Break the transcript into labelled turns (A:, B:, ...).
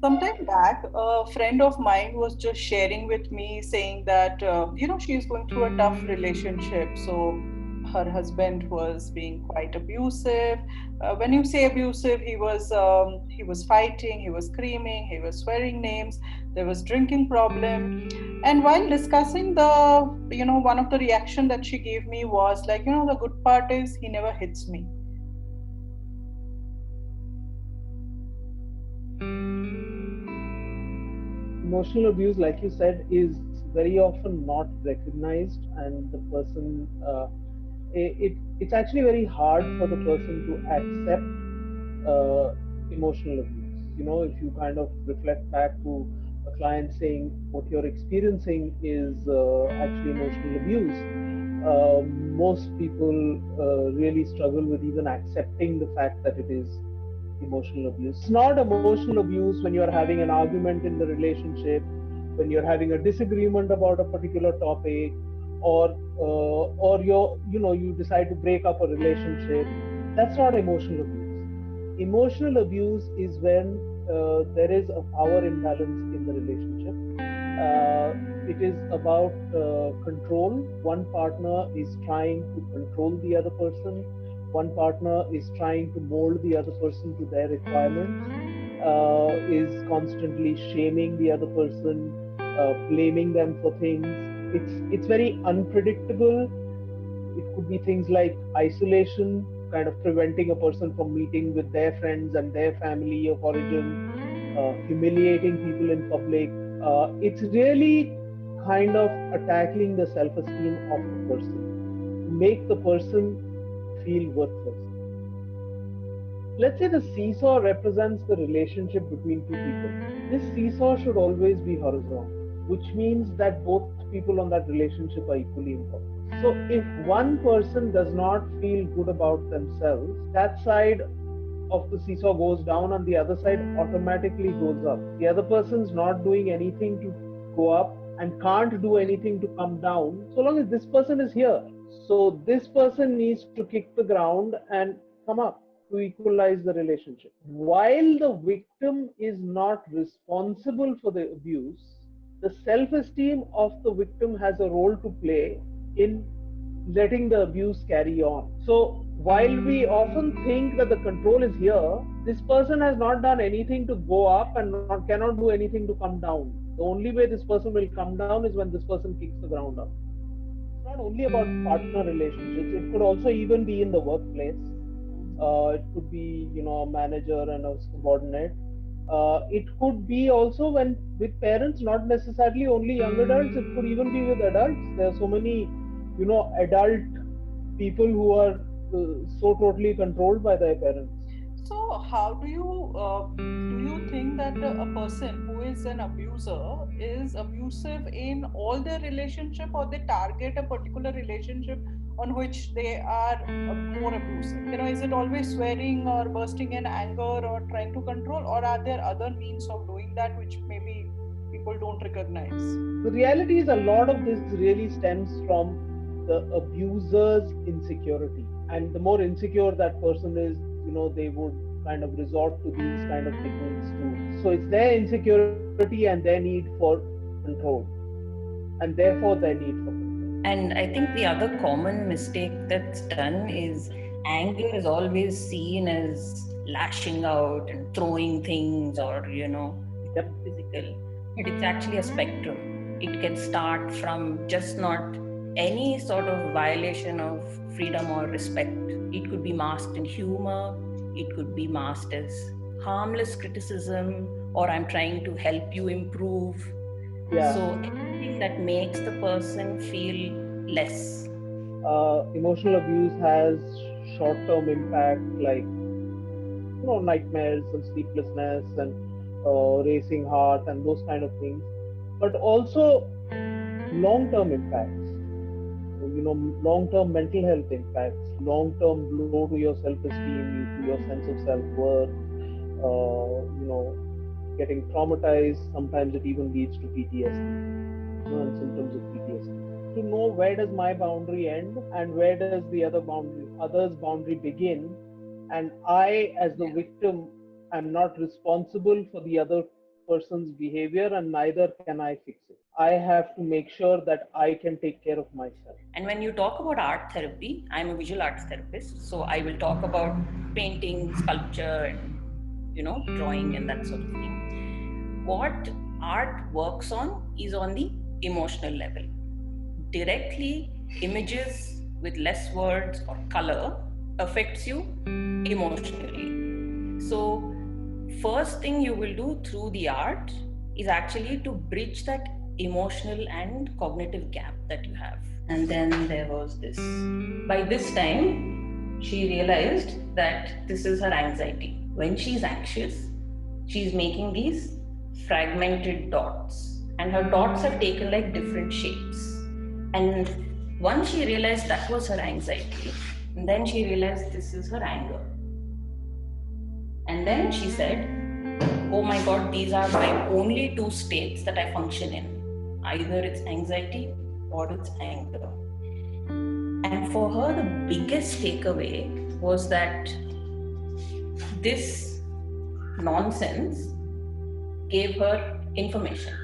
A: Sometime back, a friend of mine was just sharing with me saying that, she is going through a tough relationship. So her husband was being quite abusive. When you say abusive, he was fighting, he was screaming, he was swearing names. There was drinking problem. And while discussing one of the reaction that she gave me was like, the good part is he never hits me.
B: Emotional abuse, like you said, is very often not recognized, and the person, it's actually very hard for the person to accept emotional abuse. If you kind of reflect back to a client saying what you're experiencing is actually emotional abuse, most people really struggle with even accepting the fact that it is emotional abuse. It's not emotional abuse when you're having an argument in the relationship, when you're having a disagreement about a particular topic, or you decide to break up a relationship. That's not emotional abuse. Emotional abuse is when there is a power imbalance in the relationship. It is about control. One partner is trying to control the other person. One partner is trying to mold the other person to their requirements, is constantly shaming the other person, blaming them for things. It's very unpredictable. It could be things like isolation, kind of preventing a person from meeting with their friends and their family of origin, humiliating people in public. It's really kind of attacking the self esteem of the person to make the person feel worthless. Let's say the seesaw represents the relationship between two people. This seesaw should always be horizontal, which means that both people on that relationship are equally important. So if one person does not feel good about themselves, that side of the seesaw goes down and the other side automatically goes up. The other person's not doing anything to go up and can't do anything to come down so long as this person is here. So this person needs to kick the ground and come up to equalize the relationship. While the victim is not responsible for the abuse, the self esteem of the victim has a role to play in letting the abuse carry on. So, while we often think that the control is here, this person has not done anything to go up and cannot do anything to come down. The only way this person will come down is when this person kicks the ground up. It's not only about partner relationships, it could also even be in the workplace. It could be, a manager and a subordinate. It could be also when with parents, not necessarily only young adults. It could even be with adults. There are so many, adult people who are so totally controlled by their parents.
A: So, how do you think that a person who is an abuser is abusive in all their relationship, or they target a particular relationship on which they are more abusive? Is it always swearing or bursting in anger or trying to control, or are there other means of doing that which maybe people don't recognize?
B: The reality is a lot of this really stems from the abuser's insecurity. And the more insecure that person is, they would kind of resort to these kind of techniques too. So it's their insecurity and their need for control, and therefore their need for control.
C: And I think the other common mistake that's done is anger is always seen as lashing out and throwing things or,
B: Yep.
C: physical. But it's actually a spectrum. It can start from just not any sort of violation of freedom or respect. It could be masked in humor, it could be masked as harmless criticism, or I'm trying to help you improve.
B: Yeah.
C: So anything that makes the person feel less.
B: Emotional abuse has short-term impact like nightmares and sleeplessness and racing heart and those kind of things, but also long-term impacts. Long-term mental health impacts, long-term blow to your self-esteem, to your sense of self-worth. Getting traumatized. Sometimes it even leads to PTSD, and symptoms of PTSD. To know where does my boundary end and where does the other's boundary begin, and I, as the victim, am not responsible for the other person's behavior and neither can I fix it. I have to make sure that I can take care of myself.
C: And when you talk about art therapy, I'm a visual arts therapist, so I will talk about painting, sculpture, and drawing and that sort of thing. What art works on is on the emotional level. Directly, images with less words or color affects you emotionally. So, first thing you will do through the art is actually to bridge that emotional and cognitive gap that you have. And then there was this. By this time, she realized that this is her anxiety. When she's anxious, she's making these fragmented dots, and her dots have taken like different shapes. And once she realized that was her anxiety, and then she realized this is her anger. And then she said, oh my God, these are my only two states that I function in. Either it's anxiety or it's anger. And for her, the biggest takeaway was that this nonsense gave her information.